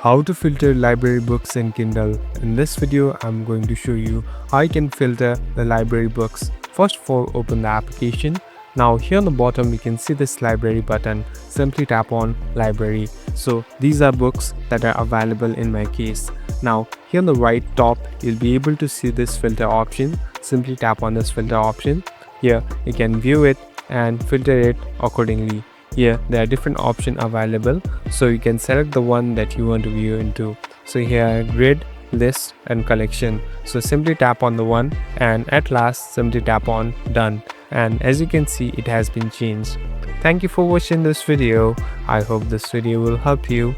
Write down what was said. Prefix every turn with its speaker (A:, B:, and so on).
A: How to filter library books in Kindle. In this video, I'm going to show you how you can filter the library books. First of all, open the application. Now here on the bottom, you can see this library button. Simply tap on library. So these are books that are available in my case. Now here on the right top, you'll be able to see this filter option. Simply tap on this filter option. Here you can view it and filter it accordingly. Here there are different options available, so you can select the one that you want to view into. So here grid, list and collection. So simply tap on the one and at last simply tap on done, and as you can see it has been changed. Thank you for watching this video. I hope this video will help you.